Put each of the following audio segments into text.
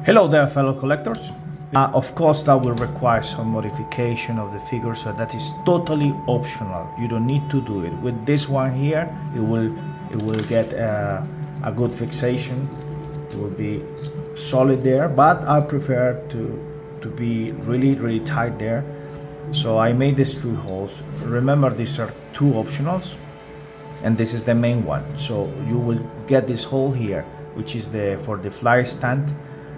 Hello there, fellow collectors. Of course, that will require some modification of the figure, so that is totally optional. You don't need to do it. With this one here, it will get a good fixation. It will be solid there, but I prefer to be really tight there. So I made these 3 holes. Remember, these are 2 optionals, and this is the main one. So you will get this hole here, which is for the fly stand,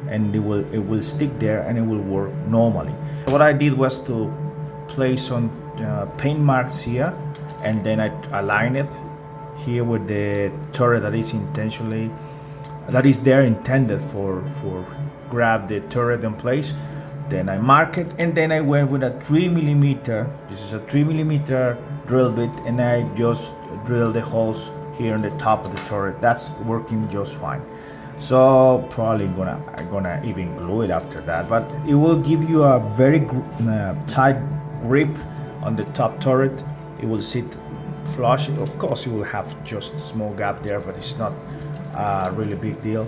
and it will stick there and it will work normally. What I did was to place some paint marks here, and then I align it here with the turret that is there intended for grab the turret in place. Then I mark it, and then I went with a 3mm. This is a 3mm drill bit, and I just drill the holes here on the top of the turret. That's working just fine. So probably gonna even glue it after that, but it will give you a very tight grip on the top turret. It will sit flush. Of course, it will have just a small gap there, but it's not a really big deal.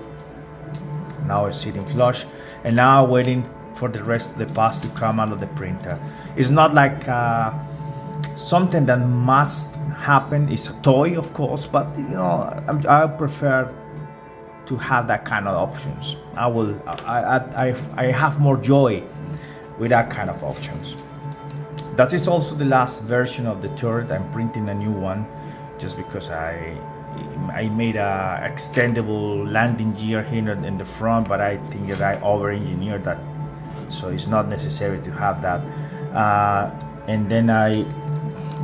Now it's sitting flush, and now waiting for the rest of the parts to come out of the printer. It's not like something that must happen. It's a toy, of course, but I prefer to have that kind of options. I have more joy with that kind of options. That is also the last version of the turret. I'm printing a new one just because I made a extendable landing gear here in the front, but I think that I over-engineered that, so it's not necessary to have that. And then I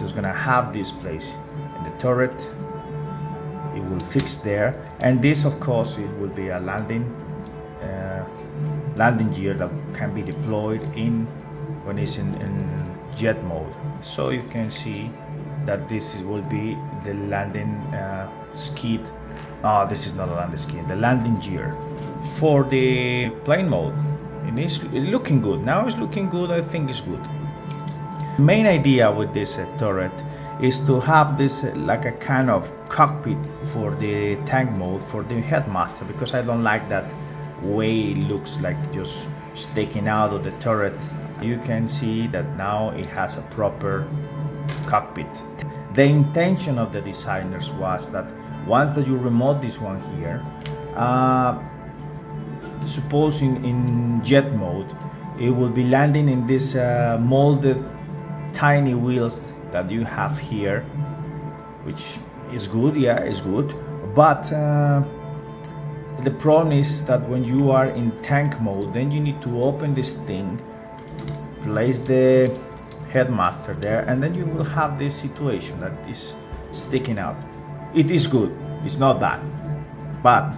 just gonna have this place in the turret. It will fix there, and this, of course, it will be a landing gear that can be deployed when it's in jet mode. So you can see that this will be the landing skid. This is not a landing skid, the landing gear for the plane mode. It's looking good now. It's looking good. I think it's good. The main idea with this turret is to have this like a kind of cockpit for the tank mode for the headmaster, because I don't like that way it looks like just sticking out of the turret. You can see that now it has a proper cockpit. The intention of the designers was that once that you remote this one here, supposing in jet mode, it will be landing in this molded tiny wheels that you have here, which is good. Yeah, it's good, but the problem is that when you are in tank mode, then you need to open this thing, place the headmaster there, and then you will have this situation that is sticking out. It is good, it's not bad, but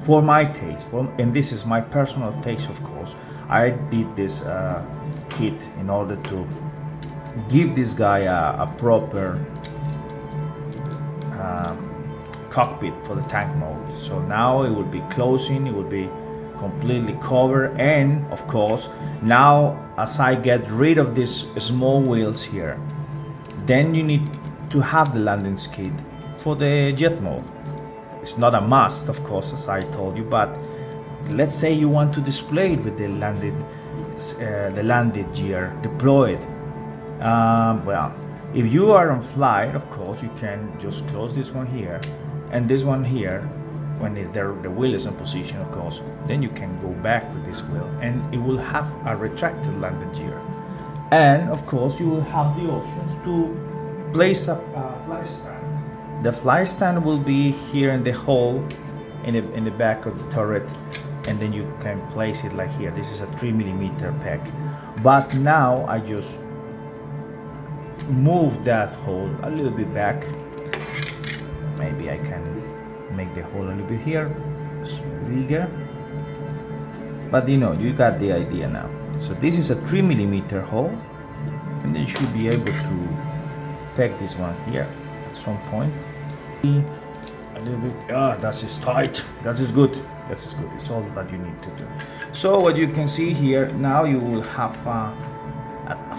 for my taste, and this is my personal taste, of course, I did this kit in order to give this guy a proper cockpit for the tank mode. So now it will be closing, it will be completely covered, and of course now as I get rid of these small wheels here, then you need to have the landing skid for the jet mode. It's not a must, of course, as I told you, but let's say you want to display it with the landed gear deployed. Well, if you are on flight, of course, you can just close this one here, and this one here, when the wheel is in position, of course, then you can go back with this wheel, and it will have a retracted landing gear. And of course, you will have the options to place a fly stand. The fly stand will be here in the hole in the back of the turret, and then you can place it like here. This is a 3mm peg, but now I just move that hole a little bit back. Maybe I can make the hole a little bit here bigger, but you got the idea now. So this is a 3mm hole, and then you should be able to take this one here at some point. A little bit. That is tight. That is good. That is good. It's all that you need to do. So what you can see here now, you will have a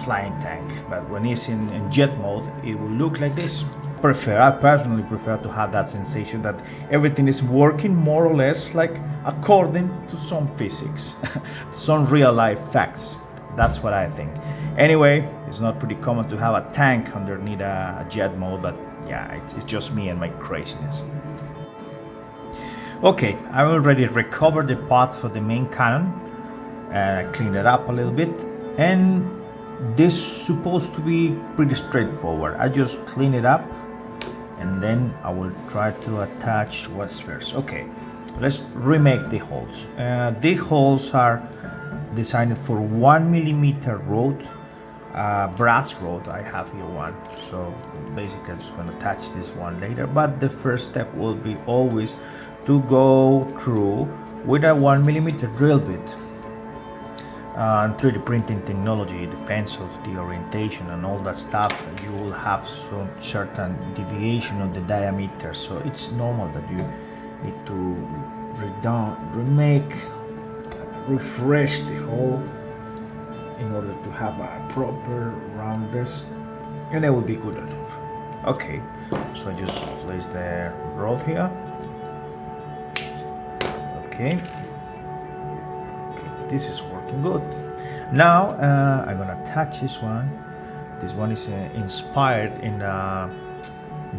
flying tank, but when it's in jet mode, it will look like this. I personally prefer to have that sensation that everything is working more or less like according to some physics, some real life facts. That's what I think. Anyway, it's not pretty common to have a tank underneath a jet mode, but yeah, it's just me and my craziness. Okay, I already recovered the parts for the main cannon and I cleaned it up a little bit, and this is supposed to be pretty straightforward. I just clean it up and then I will try to attach what's first. Okay, let's remake the holes. The holes are designed for 1mm rod, brass rod. I have here one, so basically I'm just going to attach this one later, but the first step will be always to go through with a 1mm drill bit. 3D printing technology depends on the orientation and all that stuff. You will have some certain deviation of the diameter, so it's normal that you need to refresh the hole in order to have a proper roundness, and it will be good enough. Okay, so I just place the rod here. Okay, this is working good. Now I'm gonna attach this one. This one is inspired in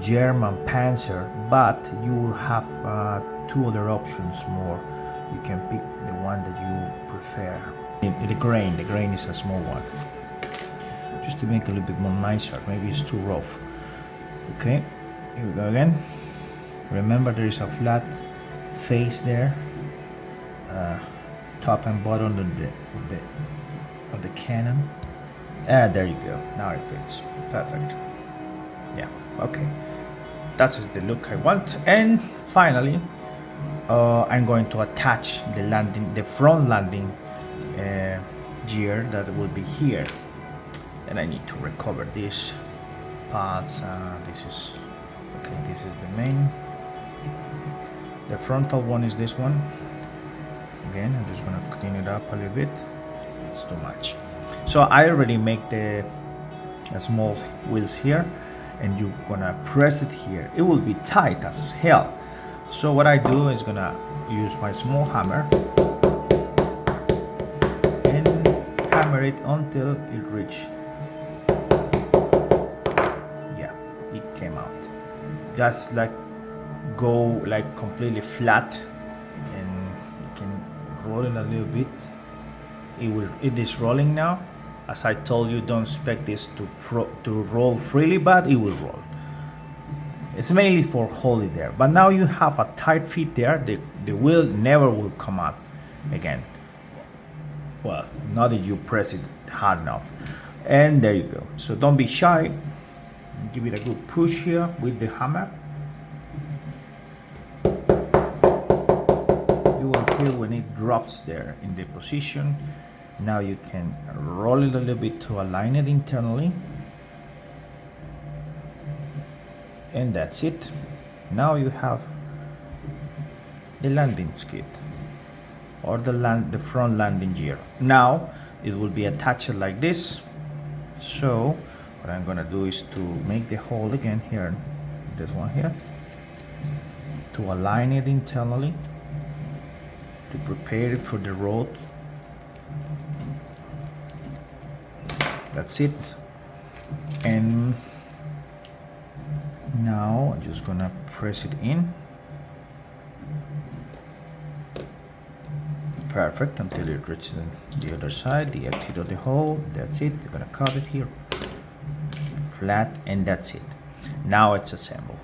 German Panzer, but you will have two other options more. You can pick the one that you prefer. The grain is a small one, just to make it a little bit more nicer. Maybe it's too rough. Okay, here we go again. Remember, there is a flat face there, top and bottom of the cannon. There you go. Now it fits perfect. Yeah. Okay. That's the look I want. And finally, I'm going to attach the front landing gear that will be here. And I need to recover these parts. This is the main. The frontal one is this one. Again, I'm just gonna clean it up a little bit. It's too much. So I already make the small wheels here, and you're gonna press it here. It will be tight as hell. So what I do is gonna use my small hammer and hammer it until it reaches. Yeah, it came out. Just like go like completely flat, and you can roll it a little bit. It is rolling now. As I told you, don't expect this to roll freely, but it will roll. It's mainly for holding there. But now you have a tight fit there. The wheel never will come out again. Well, not that you press it hard enough. And there you go. So don't be shy. Give it a good push here with the hammer. You will feel when it drops there in the position. Now you can roll it a little bit to align it internally. And that's it. Now you have the landing skid, or the front landing gear. Now it will be attached like this. So what I'm gonna do is to make the hole again here, this one here, to align it internally, to prepare it for the road. That's it. And now I'm just gonna press it in. Perfect, until it reaches the other side, the exit of the hole. That's it. You're gonna cut it here flat, and that's it. Now it's assembled,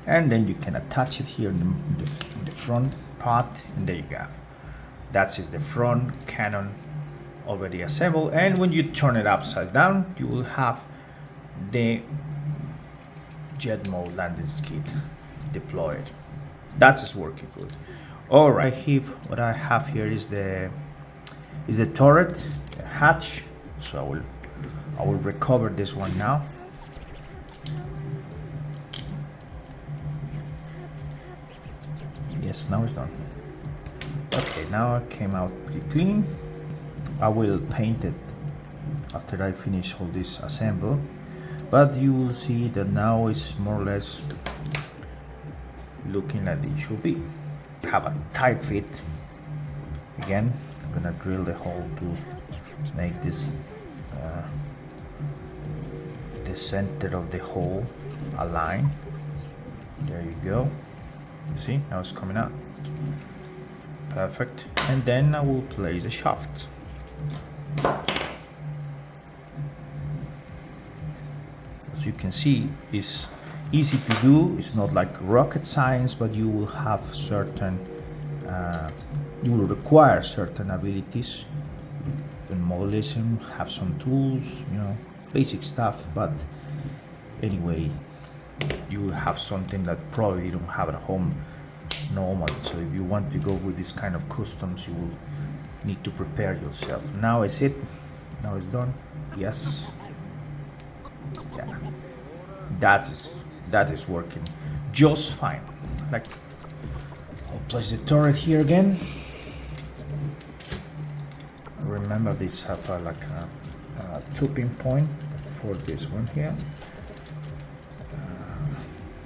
and then you can attach it here in the front part, and there you go. That's the front cannon already assembled. And when you turn it upside down, you will have the jet mode landing skid deployed. That's working good. All right, what I have here is the turret, the hatch. So I will recover this one now. Yes, now it's done. Okay, now it came out pretty clean. I will paint it after I finish all this assemble. but you will see that now it's more or less looking like it should be. Have a tight fit. Again, I'm gonna drill the hole to make this the center of the hole align. There you go. You see, now it's coming out. Perfect. And then I will place the shaft. As you can see, it's easy to do. It's not like rocket science, but you will have certain you will require certain abilities in modelism, have some tools, you know, basic stuff, but anyway, you will have something that probably you don't have at home normally. So if you want to go with this kind of customs, you will need to prepare yourself. Now is it. Now it's done. Yes. Yeah. That is working just fine. Like, I'll place the turret here again. Remember, these have like a 2-pin point for this one here.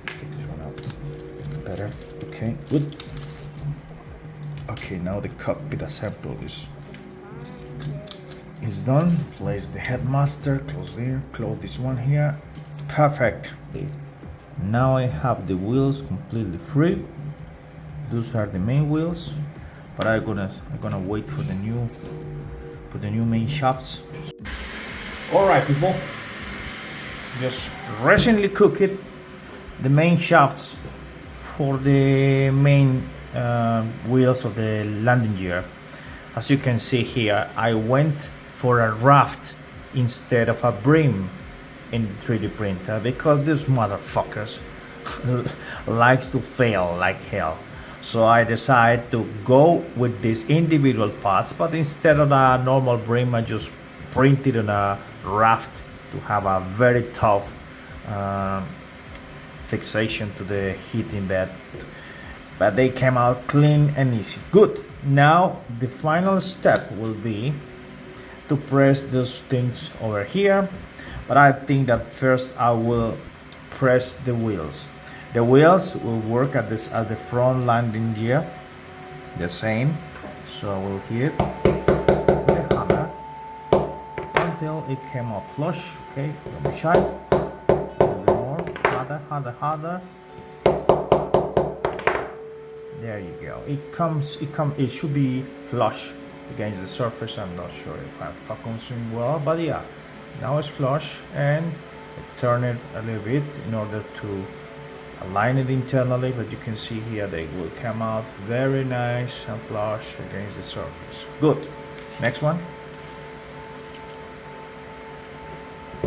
Get this one out better. Okay, good. Okay, now the cockpit assembly is done. Place the headmaster, close this one here. Perfect. Okay. Now I have the wheels completely free. Those are the main wheels, but I'm gonna wait for the new main shafts. All right, people, just recently cooked the main shafts for the main wheels of the landing gear. As you can see here, I went for a raft instead of a brim in the 3D printer because these motherfuckers likes to fail like hell. So I decided to go with these individual parts, but instead of a normal brim, I just printed on a raft to have a very tough fixation to the heating bed. But they came out clean and easy. Good. Now the final step will be to press those things over here. But I think that first I will press the wheels. The wheels will work at the front landing gear, the same. So I will hit with the hammer until it came out flush. Okay, let me try. A little bit more, harder. There you go. It should be flush against the surface. I'm not sure if I'm focusing well, but yeah. Now it's flush, and I turn it a little bit in order to align it internally, but you can see here they will come out very nice and flush against the surface. Good. Next one. A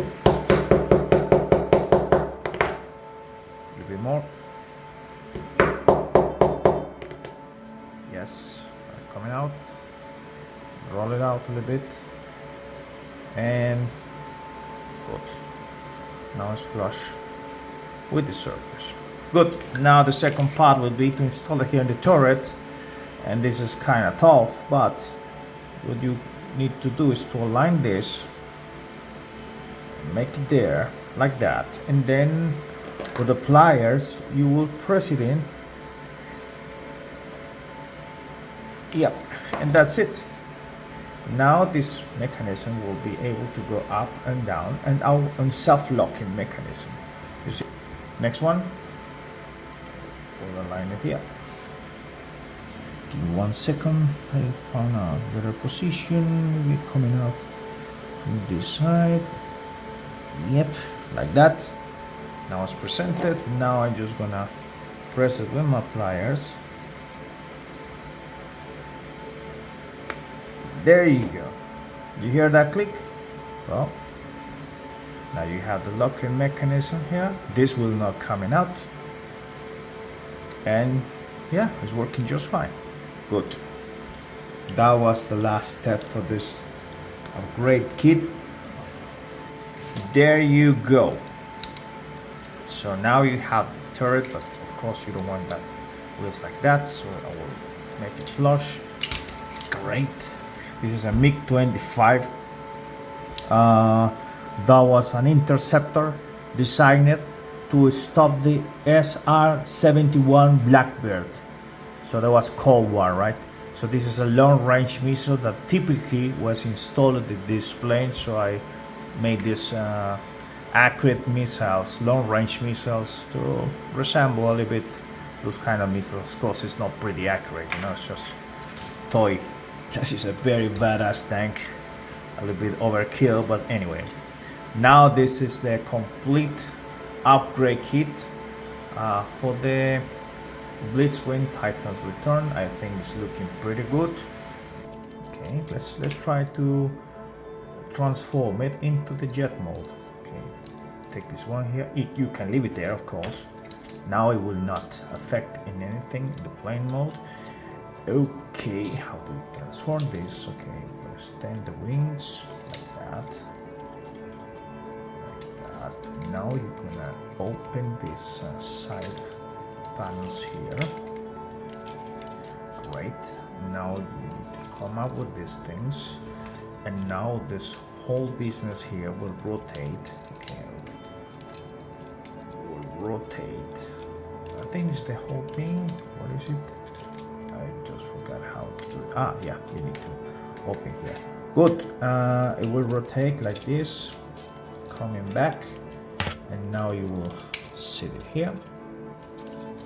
little bit more. Yes, coming out. Roll it out a little bit. And good. Now it's flush with the surface. Good. Now the second part will be to install it here in the turret, and this is kind of tough, but what you need to do is to align this, make it there like that, and then with the pliers you will press it in. Yep, and that's it. Now this mechanism will be able to go up and down and out on self-locking mechanism. You see. Next one. We'll align it here. Give me 1 second. I found a better position. Maybe coming out from this side. Yep, like that. Now it's presented. Now I'm just gonna press it with my pliers. There you go. You hear that click? Well, now you have the locking mechanism here. This will not coming out. And yeah, it's working just fine. Good. That was the last step for this upgrade kit. There you go. So now you have the turret, but of course you don't want that wheels like that, so I will make it flush. Great. This is a MiG-25. That was an interceptor designed to stop the SR-71 Blackbird. So that was Cold War, right? So this is a long-range missile that typically was installed in this plane. So I made this accurate missiles, long-range missiles, to resemble a little bit those kind of missiles. Of course, it's not pretty accurate, you know, it's just toy. This is a very badass tank, a little bit overkill, but anyway. Now this is the complete upgrade kit for the Blitzwing Titan's Return. I think it's looking pretty good. Okay, let's try to transform it into the jet mode. Okay, take this one here. You can leave it there, of course. Now it will not affect in anything the plane mode. Okay, how do we transform this? Okay, extend the wings like that. Now you're gonna open this side panels here. Great. Now you need to come up with these things, and now this whole business here will rotate. Okay, will rotate. I think it's the whole thing. What is it? I just forgot how to do it. Ah, yeah, you need to open here. Good. It will rotate like this, coming back. And now you will sit it here.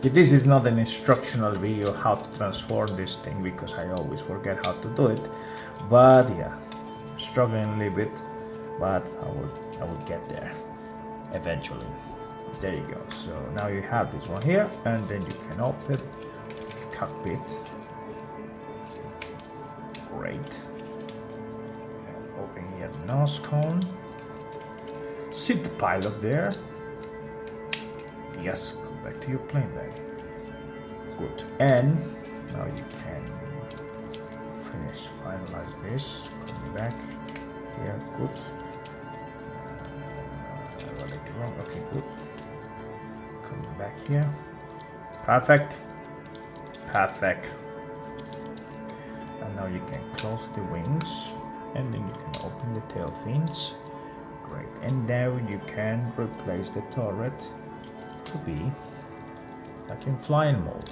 This is not an instructional video how to transform this thing, because I always forget how to do it. But yeah, struggling a little bit, but I will get there eventually. There you go. So now you have this one here, and then you can open the cockpit. Great. And open here the nose cone. Sit the pilot there. Yes, go back to your plane bag. Good. And now you can finalize this. Come back here. Good. Okay, good. Come back here. Perfect. Perfect. And now you can close the wings, and then you can open the tail fins. Great. And now you can replace the turret to be like in flying mode.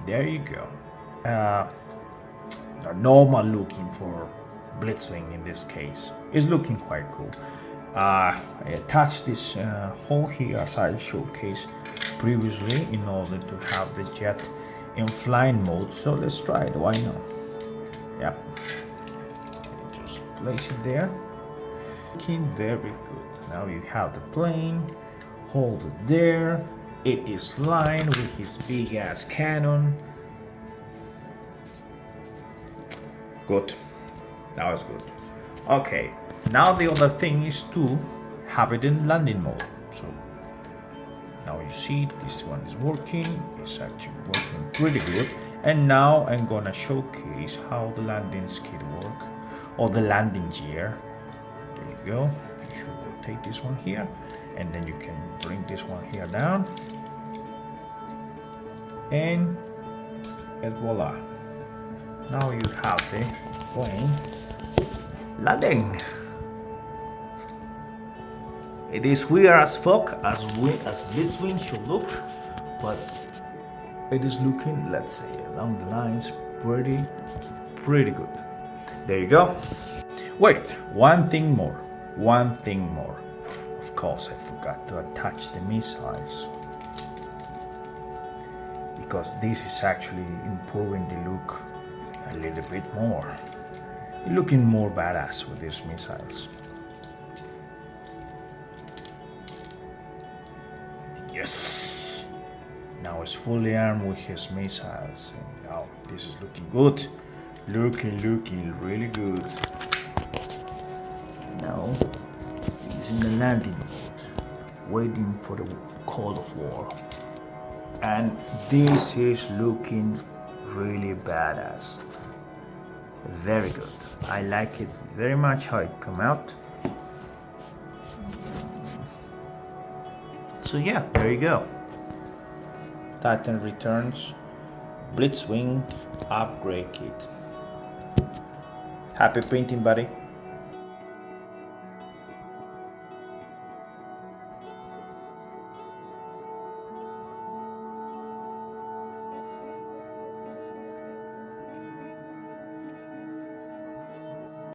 There you go. The normal looking for Blitzwing in this case is looking quite cool. I attached this hole here as I showcased previously in order to have the jet in flying mode. So let's try it. Why not? Yep. Just place it there. Looking very good. Now you have the plane. Hold it there. It is flying with his big ass cannon. Good. That was good. Okay. Now the other thing is to have it in landing mode. So now you see this one is working. It's actually working pretty good. And now I'm gonna showcase how the landing skid work, or the landing gear. There you go. You should rotate this one here, and then you can bring this one here down, and voila. Now you have the plane landing. It is weird as fuck as Blitzwing should look, but it is looking, let's say, along the lines pretty good. There you go. Wait, one thing more. Of course, I forgot to attach the missiles, because this is actually improving the look a little bit more. You're looking more badass with these missiles. Yes. Now it's fully armed with his missiles. And now this is looking good. Looking really good. Now he's in the landing mode, waiting for the call of war. And this is looking really badass. Very good. I like it very much how it come out. So yeah, there you go. Titan Returns Blitzwing Upgrade Kit. Happy printing, buddy.